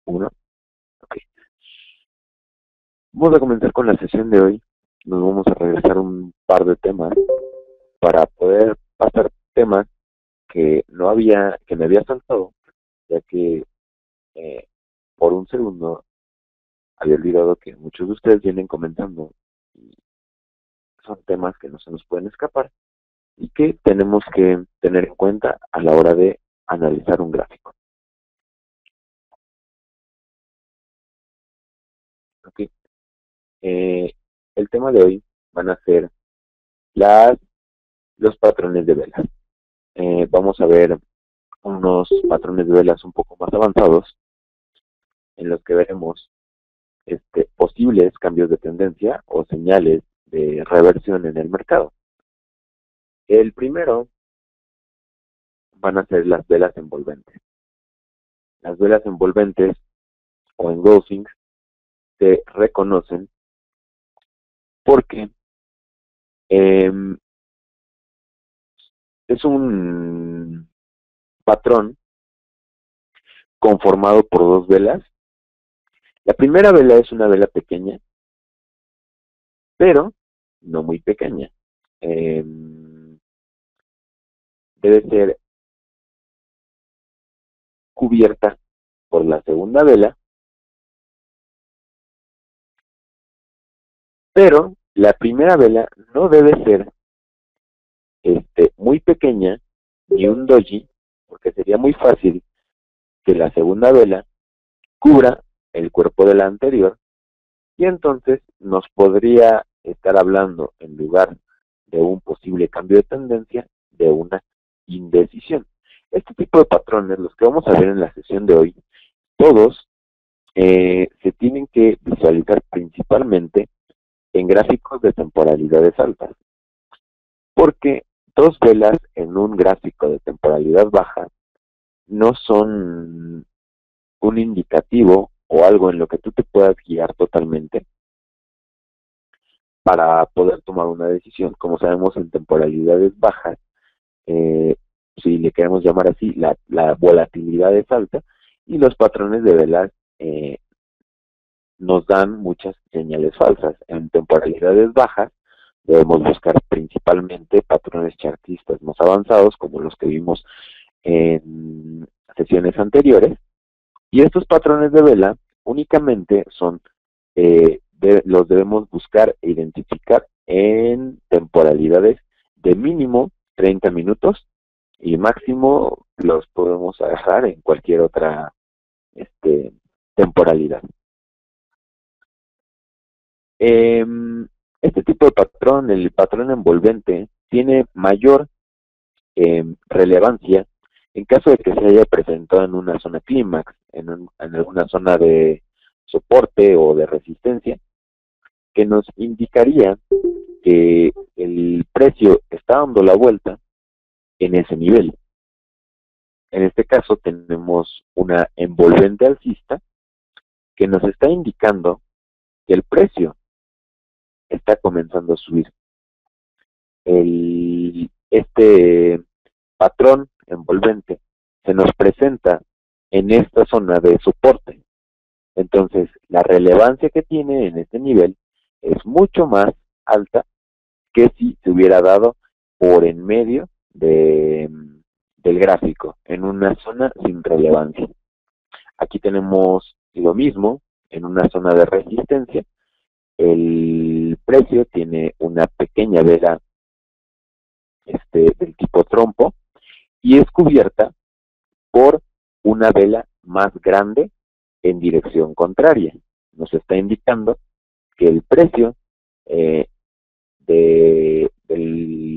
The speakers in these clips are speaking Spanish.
Uno. Ok. Vamos a comenzar con la sesión de hoy. Nos vamos a regresar un par de temas para poder pasar temas que me había saltado, ya que eh, por un segundo había olvidado que muchos de ustedes vienen comentando y son temas que no se nos pueden escapar y que tenemos que tener en cuenta a la hora de analizar un gráfico. ¿Ok? El tema de hoy van a ser los patrones de velas. Vamos a ver unos patrones de velas un poco más avanzados en los que veremos posibles cambios de tendencia o señales de reversión en el mercado. El primero van a ser las velas envolventes. Las velas envolventes o engulfings se reconocen porque es un patrón conformado por dos velas. La primera vela es una vela pequeña, pero no muy pequeña. Debe ser cubierta por la segunda vela, pero la primera vela no debe ser muy pequeña ni un doji, porque sería muy fácil que la segunda vela cubra el cuerpo de la anterior y entonces nos podría estar hablando, en lugar de un posible cambio de tendencia, de una indecisión. Este tipo de patrones, los que vamos a ver en la sesión de hoy, todos se tienen que visualizar principalmente en gráficos de temporalidades altas, porque dos velas en un gráfico de temporalidad baja no son un indicativo o algo en lo que tú te puedas guiar totalmente para poder tomar una decisión. Como sabemos, en temporalidades bajas, si le queremos llamar así, la volatilidad es alta y los patrones de velas nos dan muchas señales falsas. En temporalidades bajas debemos buscar principalmente patrones chartistas más avanzados, como los que vimos en sesiones anteriores, y estos patrones de vela únicamente los debemos buscar e identificar en temporalidades de mínimo 30 minutos y máximo los podemos agarrar en cualquier otra temporalidad. Este tipo de patrón, el patrón envolvente, tiene mayor relevancia en caso de que se haya presentado en una zona clímax, en alguna zona de soporte o de resistencia, que nos indicaría que el precio está dando la vuelta en ese nivel. En este caso tenemos una envolvente alcista que nos está indicando que el precio está comenzando a subir. Este patrón envolvente se nos presenta en esta zona de soporte. Entonces, la relevancia que tiene en este nivel es mucho más alta que si se hubiera dado por en medio del gráfico, en una zona sin relevancia. Aquí tenemos lo mismo, en una zona de resistencia, el precio tiene una pequeña vela del tipo trompo y es cubierta por una vela más grande en dirección contraria. Nos está indicando que el precio del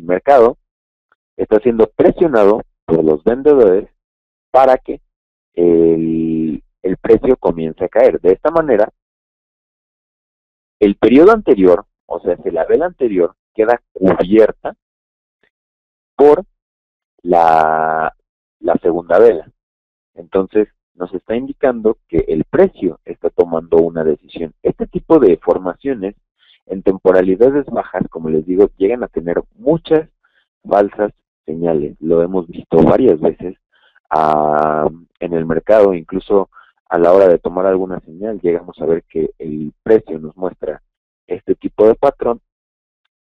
mercado está siendo presionado por los vendedores para que el precio comience a caer. De esta manera, el periodo anterior, o sea, si la vela anterior queda cubierta por la segunda vela. Entonces, nos está indicando que el precio está tomando una decisión. Este tipo de formaciones en temporalidades bajas, como les digo, llegan a tener muchas falsas señales. Lo hemos visto varias veces en el mercado, incluso a la hora de tomar alguna señal, llegamos a ver que el precio nos muestra este tipo de patrón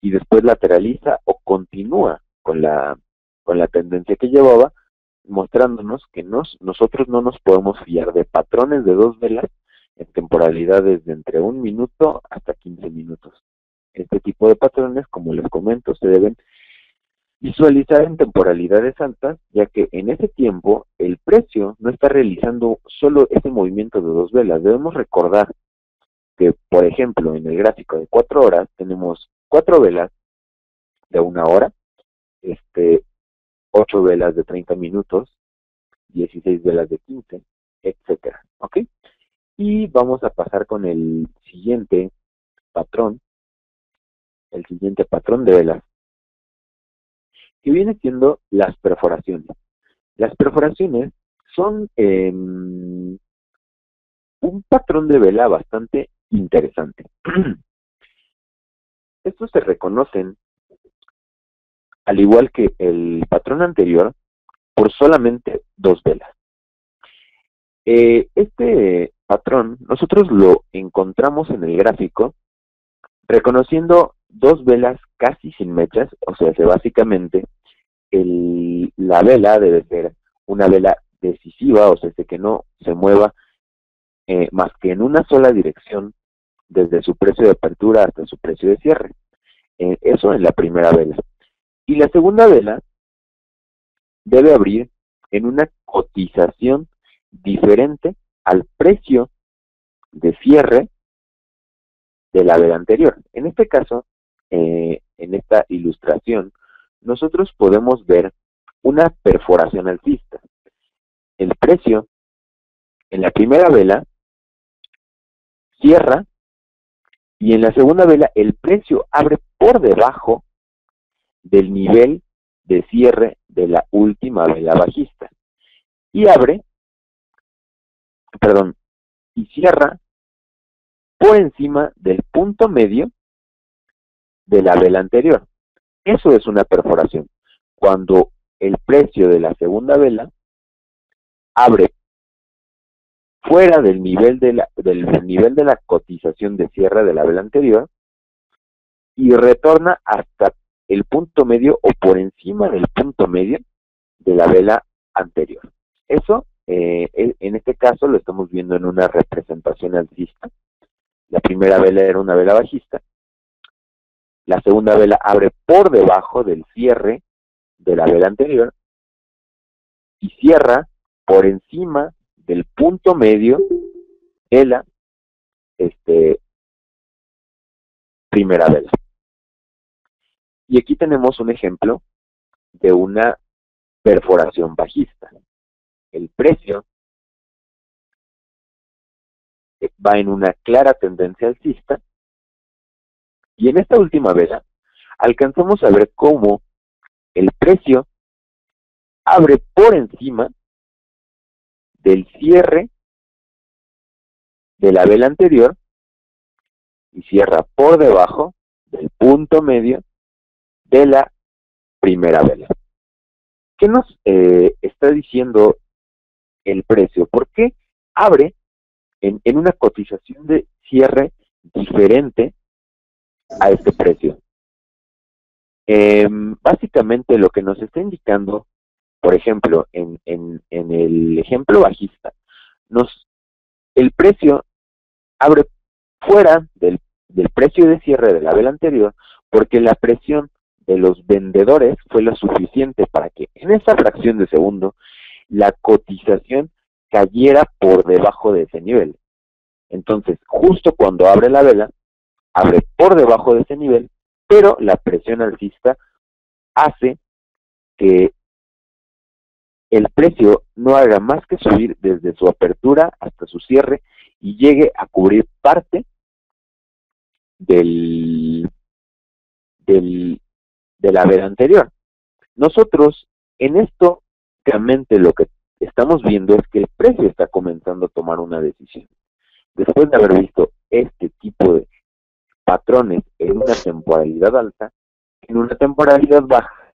y después lateraliza o continúa con la tendencia que llevaba, mostrándonos que nosotros no nos podemos fiar de patrones de 2 velas en temporalidades de entre 1 minuto hasta 15 minutos. Este tipo de patrones, como les comento, se deben visualizar en temporalidades altas, ya que en ese tiempo el precio no está realizando solo ese movimiento de 2 velas. Debemos recordar que, por ejemplo, en el gráfico de 4 horas tenemos 4 velas de 1 hora, 8 velas de 30 minutos, 16 velas de 15, etcétera, ¿ok? Y vamos a pasar con el siguiente patrón de velas, que viene siendo las perforaciones. Las perforaciones son un patrón de vela bastante interesante. Estos se reconocen, al igual que el patrón anterior, por solamente 2 velas. Este patrón nosotros lo encontramos en el gráfico reconociendo 2 velas casi sin mechas, o sea que básicamente la vela debe ser una vela decisiva, o sea que no se mueva más que en una sola dirección desde su precio de apertura hasta su precio de cierre. Eso en la primera vela. Y la segunda vela debe abrir en una cotización diferente al precio de cierre de la vela anterior. En este caso, en esta ilustración, nosotros podemos ver una perforación alcista. El precio en la primera vela cierra y en la segunda vela el precio abre por debajo del nivel de cierre de la última vela bajista y cierra por encima del punto medio de la vela anterior. Eso es una perforación. Cuando el precio de la segunda vela abre fuera del nivel de la cotización de cierre de la vela anterior y retorna hasta el punto medio o por encima del punto medio de la vela anterior. Eso, en este caso, lo estamos viendo en una representación alcista. La primera vela era una vela bajista. La segunda vela abre por debajo del cierre de la vela anterior y cierra por encima del punto medio de la primera vela. Y aquí tenemos un ejemplo de una perforación bajista. El precio va en una clara tendencia alcista y en esta última vela alcanzamos a ver cómo el precio abre por encima del cierre de la vela anterior y cierra por debajo del punto medio de la primera vela. ¿Qué nos está diciendo el precio? ¿Por qué abre en una cotización de cierre diferente a este precio? Básicamente lo que nos está indicando, por ejemplo, en el ejemplo bajista, el precio abre fuera del precio de cierre de la vela anterior porque la presión de los vendedores fue lo suficiente para que en esa fracción de segundo la cotización cayera por debajo de ese nivel. Entonces, justo cuando abre la vela, abre por debajo de ese nivel, pero la presión alcista hace que el precio no haga más que subir desde su apertura hasta su cierre y llegue a cubrir parte de la vela anterior. Nosotros, en esto, realmente lo que estamos viendo es que el precio está comenzando a tomar una decisión. Después de haber visto este tipo de patrones en una temporalidad alta, en una temporalidad baja,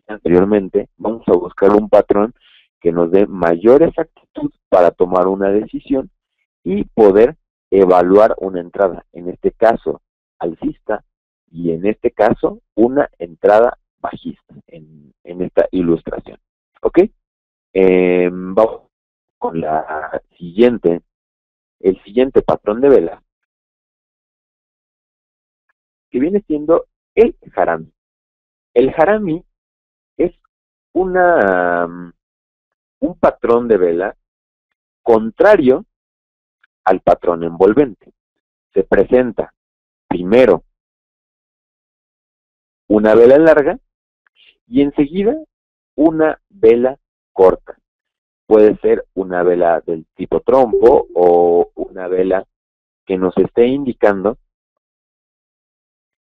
anteriormente, vamos a buscar un patrón que nos dé mayor exactitud para tomar una decisión y poder evaluar una entrada, en este caso alcista y en este caso una entrada bajista en esta ilustración. ¿Ok? Vamos con la siguiente, el siguiente patrón de vela, que viene siendo el harami. El harami es un patrón de vela contrario al patrón envolvente. Se presenta primero una vela larga y enseguida una vela corta. Puede ser una vela del tipo trompo o una vela que nos esté indicando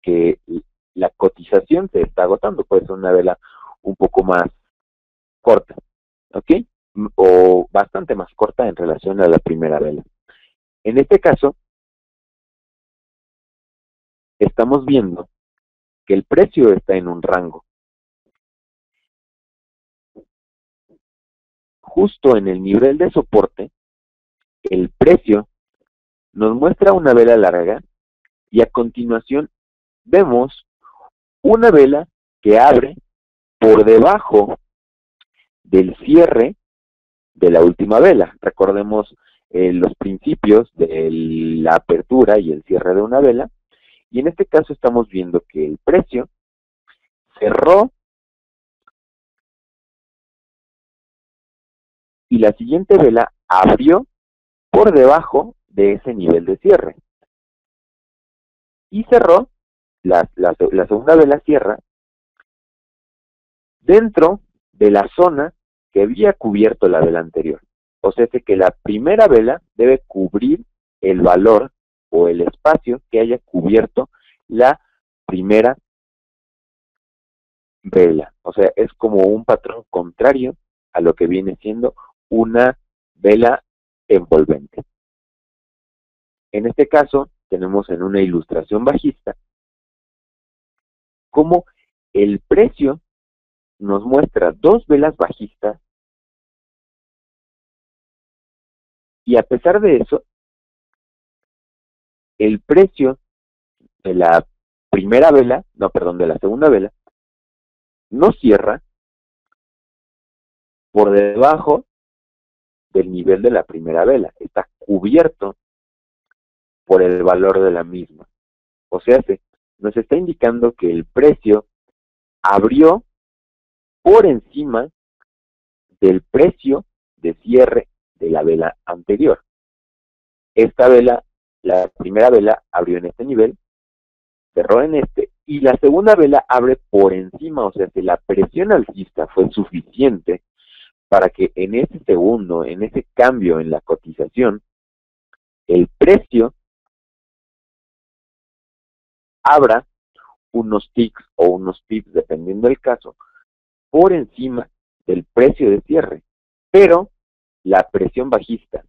que la cotización se está agotando. Puede ser una vela un poco más corta, ¿ok? O bastante más corta en relación a la primera vela. En este caso, estamos viendo que el precio está en un rango. Justo en el nivel de soporte, el precio nos muestra una vela larga y a continuación vemos una vela que abre por debajo del cierre de la última vela. Recordemos los principios de la apertura y el cierre de una vela. Y en este caso estamos viendo que el precio cerró y la siguiente vela abrió por debajo de ese nivel de cierre. Y cerró, la segunda vela cierra dentro de la zona que había cubierto la vela anterior. O sea que la primera vela debe cubrir el valor o el espacio que haya cubierto la primera vela. O sea, es como un patrón contrario a lo que viene siendo una vela envolvente. En este caso, tenemos en una ilustración bajista cómo el precio nos muestra dos velas bajistas y a pesar de eso, el precio de la primera vela, no, perdón, de la segunda vela, no cierra por debajo del nivel de la primera vela, está cubierto por el valor de la misma. O sea, nos está indicando que el precio abrió por encima del precio de cierre de la vela anterior. Esta vela, la primera vela abrió en este nivel, cerró en este, y la segunda vela abre por encima, o sea que la presión alcista fue suficiente para que en ese segundo, en ese cambio en la cotización, el precio abra unos ticks o unos pips, dependiendo del caso, por encima del precio de cierre. Pero la presión bajista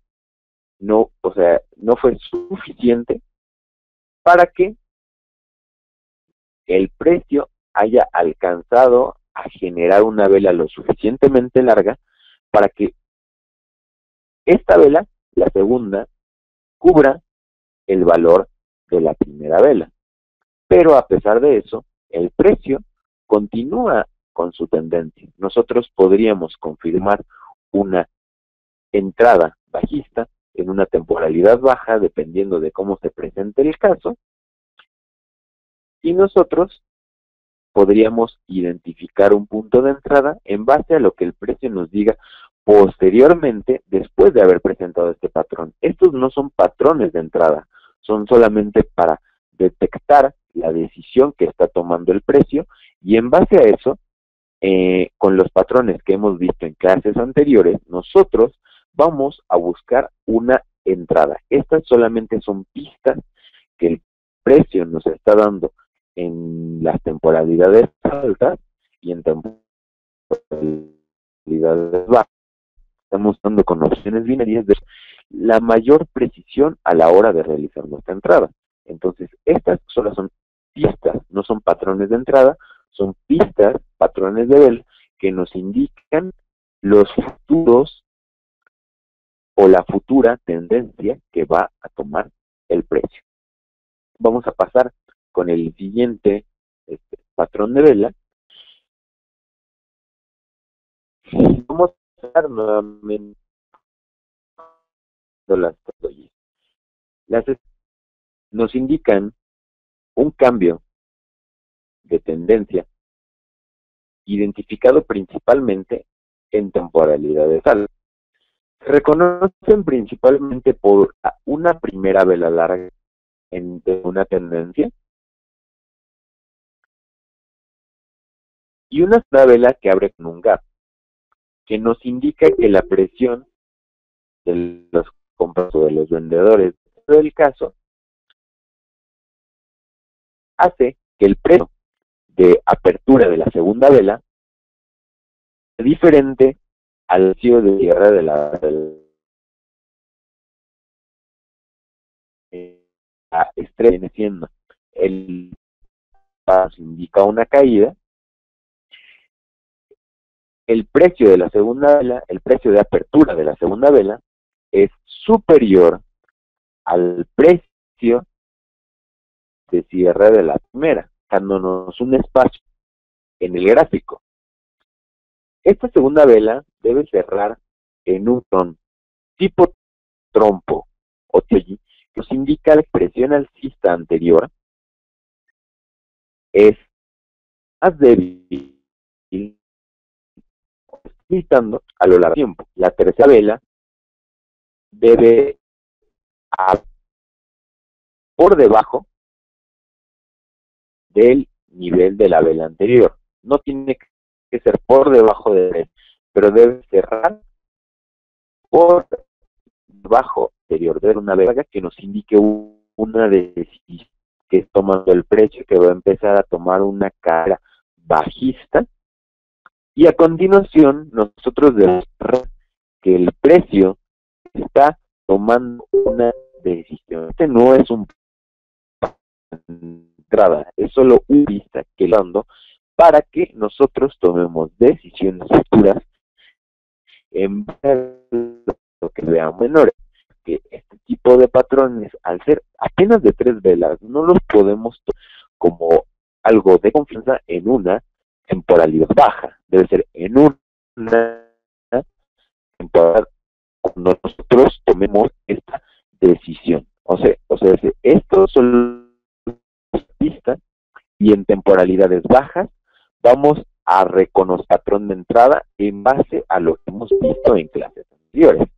no, o sea, no fue suficiente para que el precio haya alcanzado a generar una vela lo suficientemente larga para que esta vela, la segunda, cubra el valor de la primera vela. Pero a pesar de eso, el precio continúa con su tendencia. Nosotros podríamos confirmar una entrada bajista en una temporalidad baja, dependiendo de cómo se presente el caso, y nosotros podríamos identificar un punto de entrada en base a lo que el precio nos diga posteriormente, después de haber presentado este patrón. Estos no son patrones de entrada, son solamente para detectar la decisión que está tomando el precio, y en base a eso, con los patrones que hemos visto en clases anteriores, nosotros vamos a buscar una entrada. Estas solamente son pistas que el precio nos está dando en las temporalidades altas y en temporalidades bajas. Estamos dando con opciones binarias de la mayor precisión a la hora de realizar nuestra entrada. Entonces, estas solo son pistas, no son patrones de entrada, son pistas, patrones de vela, que nos indican los futuros o la futura tendencia que va a tomar el precio. Vamos a pasar con el siguiente patrón de vela. Vamos a dar nuevamente las doyes. Nos indican un cambio de tendencia identificado principalmente en temporalidades altas. Se reconocen principalmente por una primera vela larga en una tendencia y una segunda vela que abre con un gap, que nos indica que la presión de los compradores o de los vendedores del caso hace que el precio de apertura de la segunda vela sea diferente al precio de cierre de la estrella, viene siendo el paso indica una caída. El precio de la segunda vela, el precio de apertura de la segunda vela es superior al precio de cierre de la primera, dándonos un espacio en el gráfico. Esta segunda vela debe cerrar en un patrón tipo trompo o TG, que nos indica la presión alcista anterior es más débil, limitando a lo largo del tiempo. La tercera vela debe por debajo del nivel de la vela anterior. No tiene que ser por debajo de él, pero debe cerrar por debajo anterior de una vela que nos indique una decisión que es tomando el precio, que va a empezar a tomar una cara bajista, y a continuación nosotros debemos ver que el precio está tomando una decisión. Este no es un entrada, es solo una vista que le dando para que nosotros tomemos decisiones futuras en lo que veamos menores. Que este tipo de patrones, al ser apenas de 3 velas, no los podemos tomar como algo de confianza en una temporalidad baja. Debe ser en una temporalidad cuando nosotros tomemos esta decisión. O sea, estos son pistas y en temporalidades bajas vamos a reconocer patrón de entrada en base a lo que hemos visto en clases anteriores.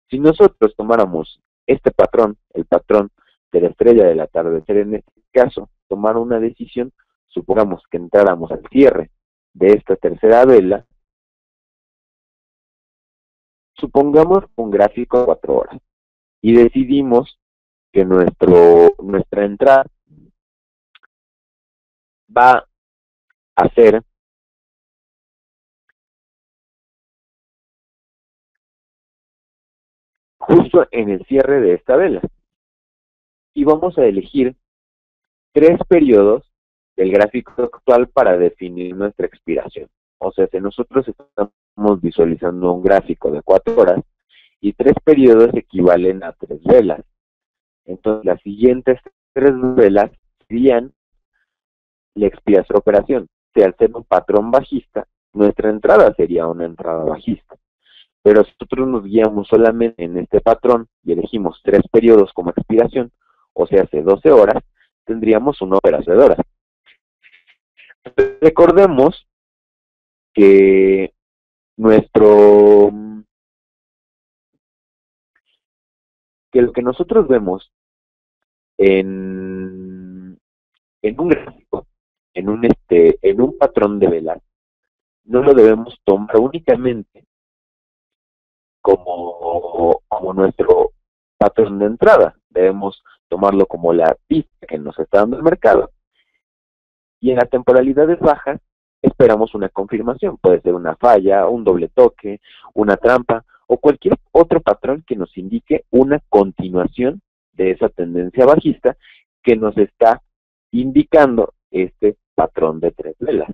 Si nosotros tomáramos este patrón, el patrón de la estrella del atardecer, en este caso, tomar una decisión, supongamos que entráramos al cierre de esta tercera vela, supongamos un gráfico de 4 horas, y decidimos que nuestra entrada va a ser justo en el cierre de esta vela. Y vamos a elegir 3 periodos del gráfico actual para definir nuestra expiración. O sea, si nosotros estamos visualizando un gráfico de 4 horas y 3 periodos equivalen a 3 velas. Entonces, las siguientes 3 velas serían la expiración de la operación. Si al ser un patrón bajista, nuestra entrada sería una entrada bajista. Pero si nosotros nos guiamos solamente en este patrón y elegimos 3 periodos como expiración, o sea, hace 12 horas, tendríamos una operación de horas. Recordemos que lo que nosotros vemos en un gráfico, en un patrón de velas, no lo debemos tomar únicamente como nuestro patrón de entrada. Debemos tomarlo como la pista que nos está dando el mercado. Y en las temporalidades bajas esperamos una confirmación. Puede ser una falla, un doble toque, una trampa o cualquier otro patrón que nos indique una continuación de esa tendencia bajista que nos está indicando este patrón de 3 velas.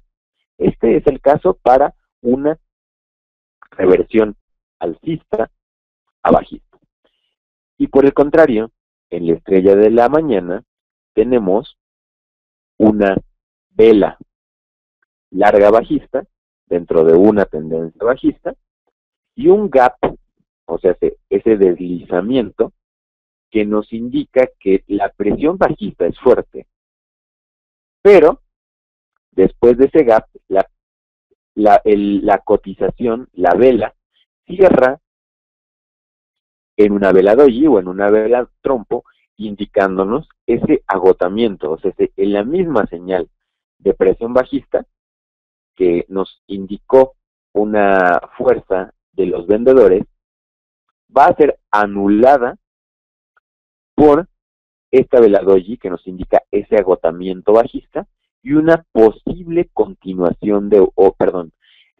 Este es el caso para una reversión alcista a bajista. Y por el contrario, en la estrella de la mañana tenemos una vela larga bajista dentro de una tendencia bajista y un gap, o sea, ese deslizamiento que nos indica que la presión bajista es fuerte. Pero después de ese gap, la cotización, la vela, cierra en una vela doji o en una vela trompo, indicándonos ese agotamiento, o sea, en la misma señal de presión bajista que nos indicó una fuerza de los vendedores, va a ser anulada por esta vela doji que nos indica ese agotamiento bajista y una posible continuación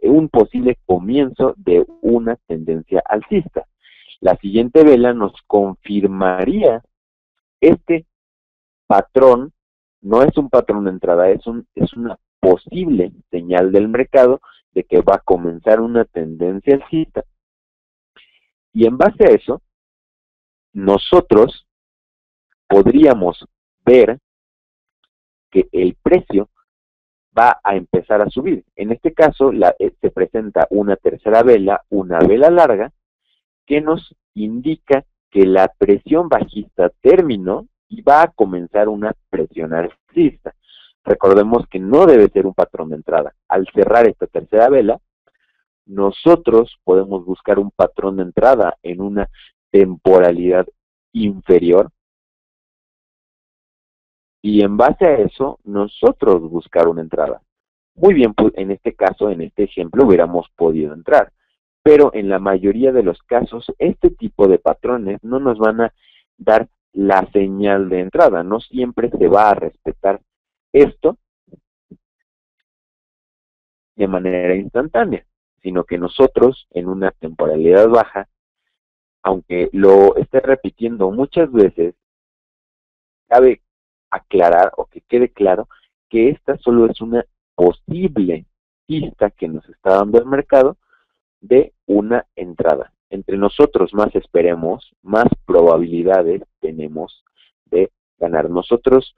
un posible comienzo de una tendencia alcista. La siguiente vela nos confirmaría este patrón, no es un patrón de entrada, es una posible señal del mercado de que va a comenzar una tendencia alcista. Y en base a eso, nosotros podríamos ver que el precio va a empezar a subir. En este caso, se presenta una tercera vela, una vela larga, que nos indica que la presión bajista terminó y va a comenzar una presión alcista. Recordemos que no debe ser un patrón de entrada. Al cerrar esta tercera vela, nosotros podemos buscar un patrón de entrada en una temporalidad inferior y en base a eso nosotros buscar una entrada. Muy bien, pues en este caso, en este ejemplo, hubiéramos podido entrar, pero en la mayoría de los casos este tipo de patrones no nos van a dar la señal de entrada, no siempre se va a respetar esto de manera instantánea, sino que nosotros en una temporalidad baja, aunque lo esté repitiendo muchas veces, cabe aclarar o que quede claro que esta solo es una posible pista que nos está dando el mercado de una entrada. Entre nosotros más esperemos, más probabilidades tenemos de ganar. Nosotros,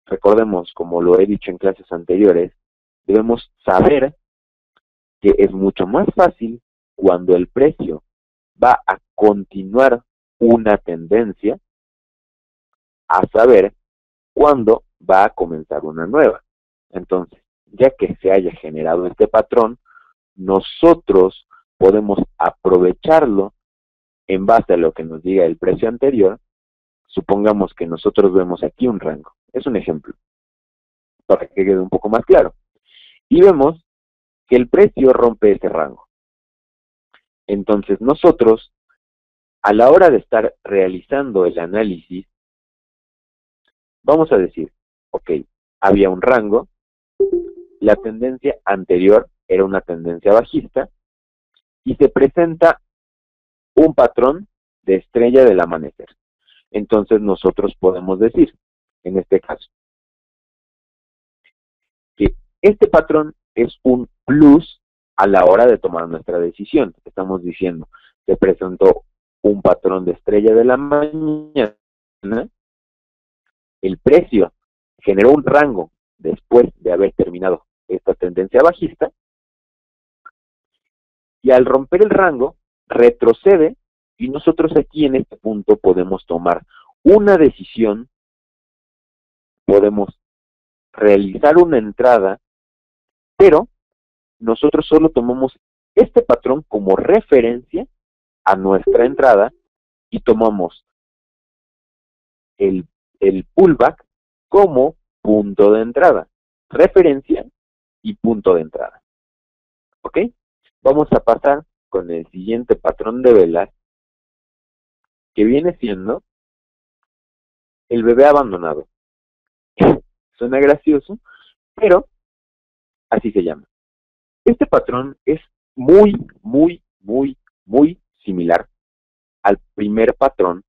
recordemos, como lo he dicho en clases anteriores, debemos saber que es mucho más fácil cuando el precio va a continuar una tendencia a saber cuándo va a comenzar una nueva. Entonces, ya que se haya generado este patrón, nosotros podemos aprovecharlo en base a lo que nos diga el precio anterior. Supongamos que nosotros vemos aquí un rango. Es un ejemplo, para que quede un poco más claro. Y vemos que el precio rompe ese rango. Entonces nosotros, a la hora de estar realizando el análisis, vamos a decir, ok, había un rango, la tendencia anterior era una tendencia bajista, y se presenta un patrón de estrella del amanecer. Entonces nosotros podemos decir, en este caso, que este patrón es un plus a la hora de tomar nuestra decisión. Estamos diciendo, se presentó un patrón de estrella de la mañana, el precio generó un rango después de haber terminado esta tendencia bajista, y al romper el rango, retrocede, y nosotros aquí en este punto podemos tomar una decisión, podemos realizar una entrada, pero nosotros solo tomamos este patrón como referencia a nuestra entrada y tomamos el pullback como punto de entrada, referencia y punto de entrada. ¿Ok? Vamos a pasar con el siguiente patrón de velas, que viene siendo el bebé abandonado. Suena gracioso, pero así se llama. Este patrón es muy, muy, muy, muy similar al primer patrón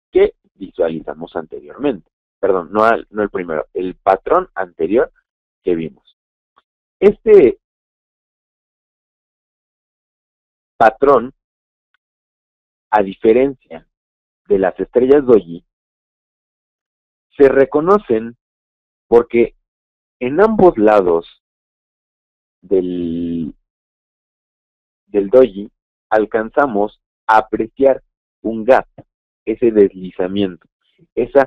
que visualizamos anteriormente. Perdón, no el primero, el patrón anterior que vimos. Este patrón, a diferencia de las estrellas doji se reconocen porque en ambos lados del doji alcanzamos a apreciar un gap, ese deslizamiento, ese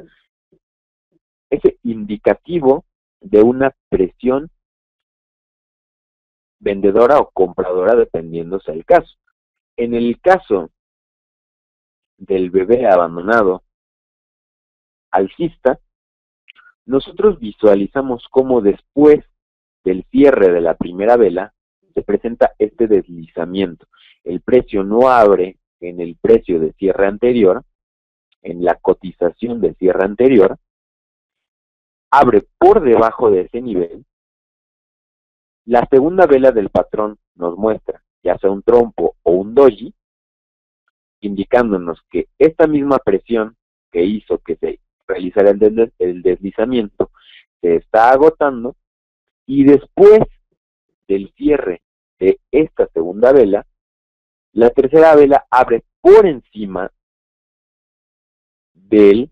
indicativo de una presión vendedora o compradora, dependiendo sea el caso. En el caso del bebé abandonado alcista, nosotros visualizamos cómo después del cierre de la primera vela se presenta este deslizamiento. El precio no abre en el precio de cierre anterior, en la cotización de cierre anterior, abre por debajo de ese nivel. La segunda vela del patrón nos muestra, ya sea un trompo o un doji, indicándonos que esta misma presión que hizo que se realizara el deslizamiento se está agotando, y después del cierre de esta segunda vela, la tercera vela abre por encima del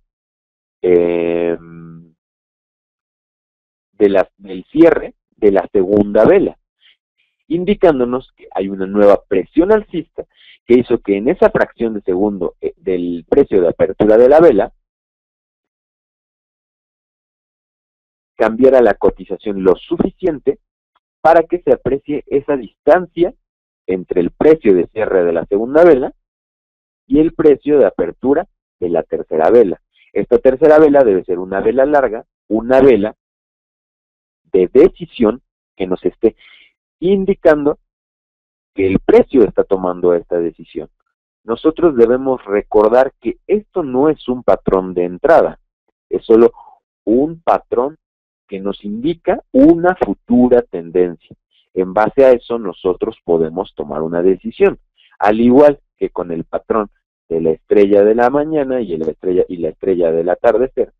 cierre de la segunda vela, indicándonos que hay una nueva presión alcista que hizo que en esa fracción de segundo del precio de apertura de la vela cambiara la cotización lo suficiente para que se aprecie esa distancia entre el precio de cierre de la segunda vela y el precio de apertura de la tercera vela. Esta tercera vela debe ser una vela larga, una vela de decisión que nos esté indicando que el precio está tomando esta decisión. Nosotros debemos recordar que esto no es un patrón de entrada, es solo un patrón que nos indica una futura tendencia. En base a eso nosotros podemos tomar una decisión, al igual que con el patrón de la estrella de la mañana y la estrella del atardecer.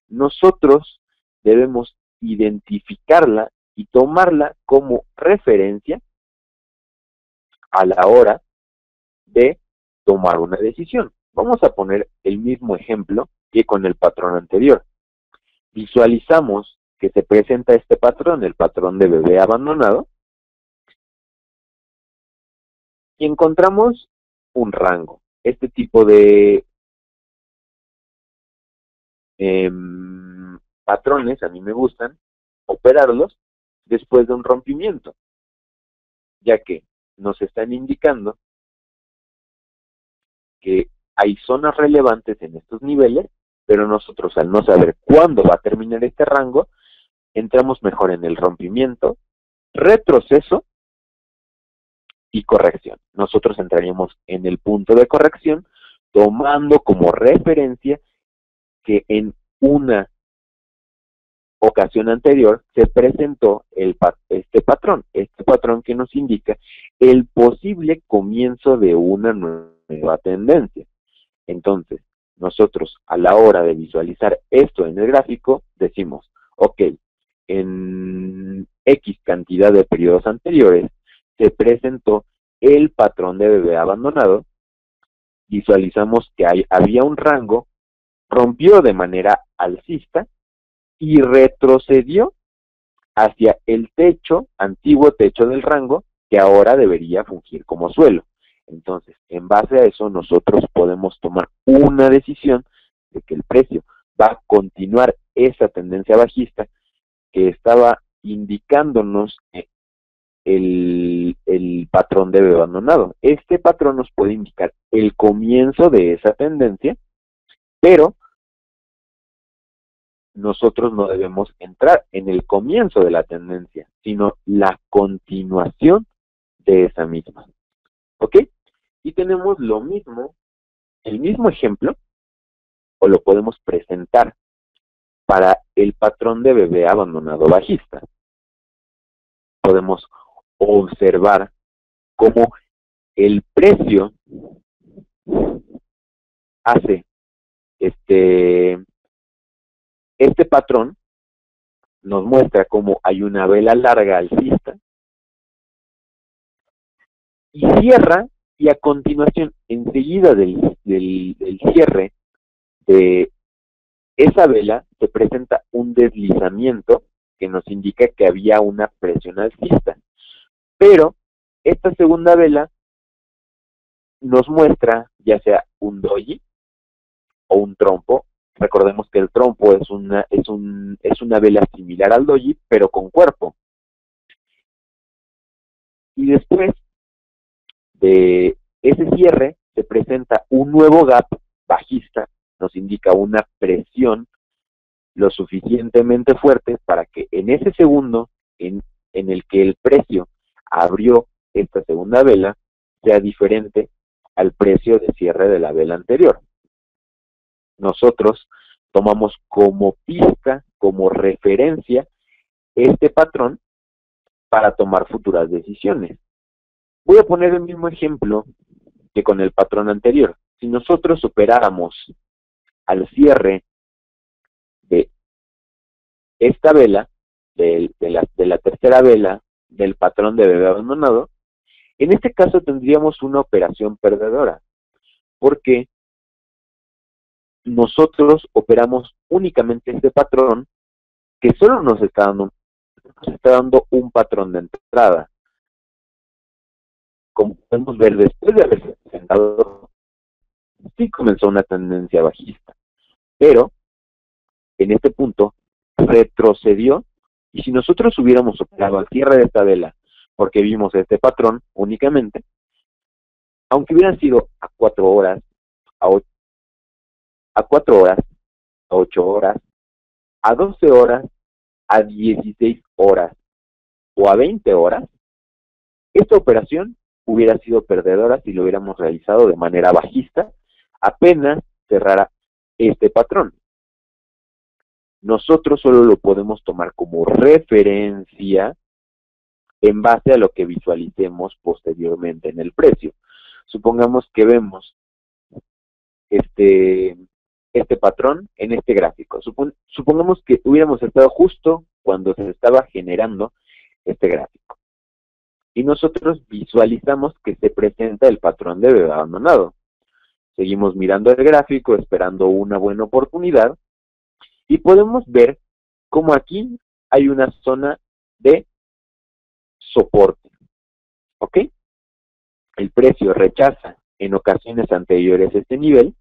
Nosotros debemos identificarla y tomarla como referencia a la hora de tomar una decisión. Vamos a poner el mismo ejemplo que con el patrón anterior. Visualizamos que se presenta este patrón, el patrón de bebé abandonado, y encontramos un rango. Este tipo de patrones a mí me gustan operarlos después de un rompimiento, ya que nos están indicando que hay zonas relevantes en estos niveles, pero nosotros, al no saber cuándo va a terminar este rango, entramos mejor en el rompimiento, retroceso y corrección. Nosotros entraríamos en el punto de corrección tomando como referencia que en una ocasión anterior se presentó este patrón que nos indica el posible comienzo de una nueva tendencia. Entonces, nosotros a la hora de visualizar esto en el gráfico, decimos, ok, en X cantidad de periodos anteriores se presentó el patrón de bebé abandonado, visualizamos que había un rango, rompió de manera alcista y retrocedió hacia el antiguo techo del rango, que ahora debería fungir como suelo. Entonces, en base a eso, nosotros podemos tomar una decisión de que el precio va a continuar esa tendencia bajista que estaba indicándonos el patrón de bebé abandonado. Este patrón nos puede indicar el comienzo de esa tendencia, pero nosotros no debemos entrar en el comienzo de la tendencia, sino la continuación de esa misma. ¿Ok? Y tenemos el mismo ejemplo, o lo podemos presentar para el patrón de bebé abandonado bajista. Podemos observar cómo el precio hace este patrón, nos muestra cómo hay una vela larga alcista y cierra y a continuación, enseguida del cierre de esa vela, se presenta un deslizamiento que nos indica que había una presión alcista. Pero esta segunda vela nos muestra ya sea un doji o un trompo. Recordemos que el trompo es una vela similar al doji, pero con cuerpo. Y después de ese cierre se presenta un nuevo gap bajista, nos indica una presión lo suficientemente fuerte para que en ese segundo en el que el precio abrió esta segunda vela sea diferente al precio de cierre de la vela anterior. Nosotros tomamos como pista, como referencia, este patrón para tomar futuras decisiones. Voy a poner el mismo ejemplo que con el patrón anterior. Si nosotros operáramos al cierre de esta vela, de la tercera vela del patrón de bebé abandonado, en este caso tendríamos una operación perdedora, porque nosotros operamos únicamente este patrón que solo nos está dando un patrón de entrada. Como podemos ver, después de haberse presentado, sí comenzó una tendencia bajista, pero en este punto retrocedió, y si nosotros hubiéramos operado al cierre de esta vela, porque vimos este patrón únicamente, aunque hubieran sido a 4 horas, a 4 horas, a 8 horas, a 12 horas, a 16 horas o a 20 horas, esta operación hubiera sido perdedora si lo hubiéramos realizado de manera bajista, apenas cerrara este patrón. Nosotros solo lo podemos tomar como referencia en base a lo que visualicemos posteriormente en el precio. Supongamos que vemos este patrón en este gráfico. Supongamos que hubiéramos estado justo cuando se estaba generando este gráfico. Y nosotros visualizamos que se presenta el patrón de bebé abandonado. Seguimos mirando el gráfico, esperando una buena oportunidad, y podemos ver cómo aquí hay una zona de soporte. ¿Ok? El precio rechaza en ocasiones anteriores este nivel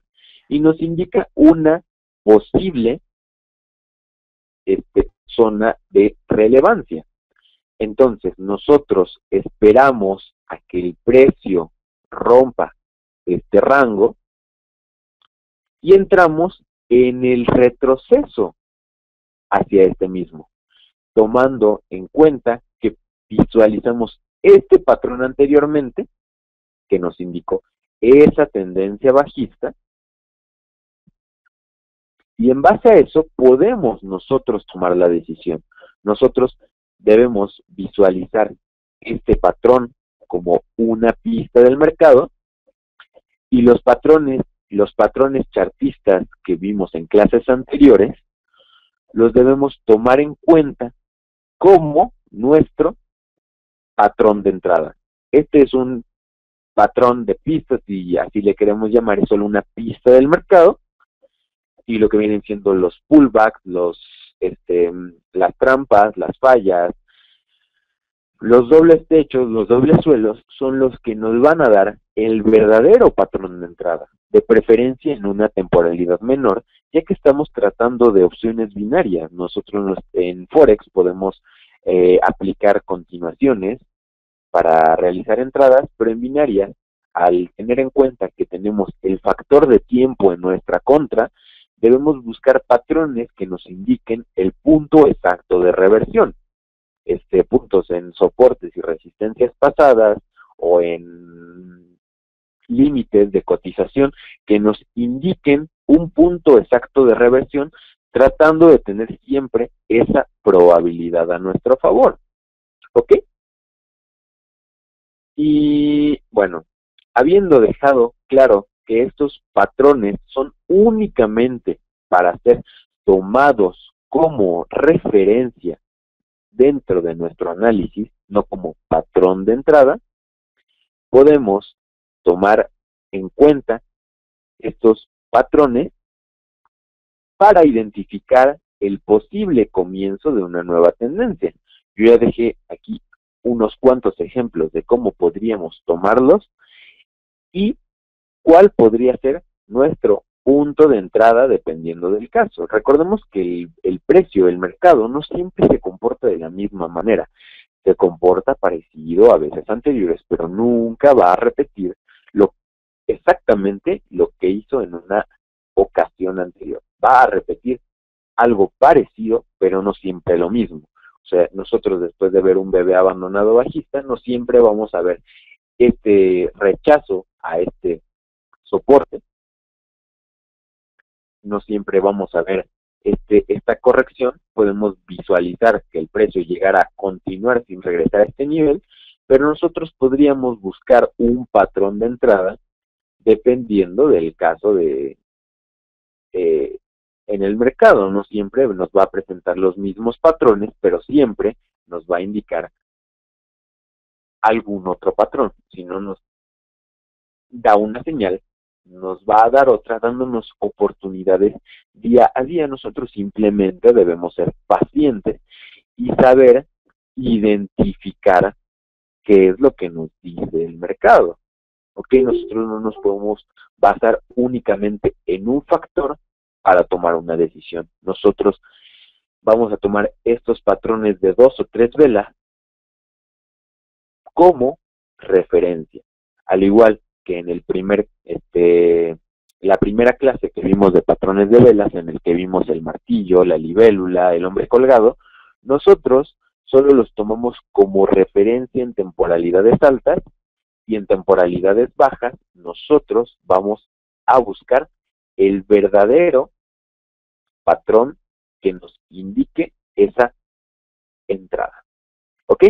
y nos indica una posible zona de relevancia. Entonces, nosotros esperamos a que el precio rompa este rango y entramos en el retroceso hacia este mismo, tomando en cuenta que visualizamos este patrón anteriormente que nos indicó esa tendencia bajista, y en base a eso podemos nosotros tomar la decisión. Nosotros debemos visualizar este patrón como una pista del mercado, y los patrones chartistas que vimos en clases anteriores los debemos tomar en cuenta como nuestro patrón de entrada. Este es un patrón de pistas, y así le queremos llamar, es solo una pista del mercado, y lo que vienen siendo los pullbacks, las trampas, las fallas, los dobles techos, los dobles suelos, son los que nos van a dar el verdadero patrón de entrada, de preferencia en una temporalidad menor, ya que estamos tratando de opciones binarias. Nosotros en Forex podemos aplicar continuaciones para realizar entradas, pero en binarias, al tener en cuenta que tenemos el factor de tiempo en nuestra contra, debemos buscar patrones que nos indiquen el punto exacto de reversión. Puntos en soportes y resistencias pasadas o en límites de cotización que nos indiquen un punto exacto de reversión, tratando de tener siempre esa probabilidad a nuestro favor. ¿Ok? Y bueno, habiendo dejado claro que estos patrones son únicamente para ser tomados como referencia dentro de nuestro análisis, no como patrón de entrada, podemos tomar en cuenta estos patrones para identificar el posible comienzo de una nueva tendencia. Yo ya dejé aquí unos cuantos ejemplos de cómo podríamos tomarlos y cuál podría ser nuestro punto de entrada dependiendo del caso. Recordemos que el precio, el mercado, no siempre se comporta de la misma manera. Se comporta parecido a veces anteriores, pero nunca va a repetir exactamente lo que hizo en una ocasión anterior. Va a repetir algo parecido, pero no siempre lo mismo. O sea, nosotros después de ver un bebé abandonado bajista, no siempre vamos a ver este rechazo a este soporte, no siempre vamos a ver esta corrección. Podemos visualizar que el precio llegará a continuar sin regresar a este nivel, pero nosotros podríamos buscar un patrón de entrada dependiendo del caso en el mercado. No siempre nos va a presentar los mismos patrones, pero siempre nos va a indicar algún otro patrón. Si no nos da una señal, nos va a dar otra, dándonos oportunidades día a día. Nosotros simplemente debemos ser pacientes y saber identificar qué es lo que nos dice el mercado. ¿Ok? Nosotros no nos podemos basar únicamente en un factor para tomar una decisión. Nosotros vamos a tomar estos patrones de 2 o 3 velas como referencia. Al igual que en la primera clase que vimos de patrones de velas, en el que vimos el martillo, la libélula, el hombre colgado, nosotros solo los tomamos como referencia en temporalidades altas, y en temporalidades bajas nosotros vamos a buscar el verdadero patrón que nos indique esa entrada. ¿Ok?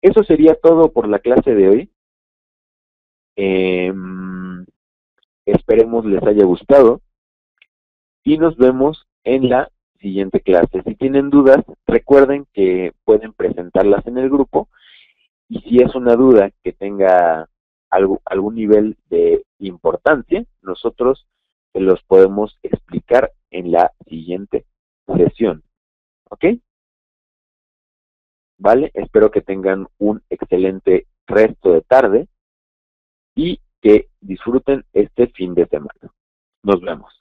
Eso sería todo por la clase de hoy. Esperemos les haya gustado y nos vemos en la siguiente clase. Si tienen dudas, recuerden que pueden presentarlas en el grupo, y si es una duda que tenga algún nivel de importancia, nosotros se los podemos explicar en la siguiente sesión. ¿Ok? Vale, espero que tengan un excelente resto de tarde y que disfruten este fin de semana. Nos vemos.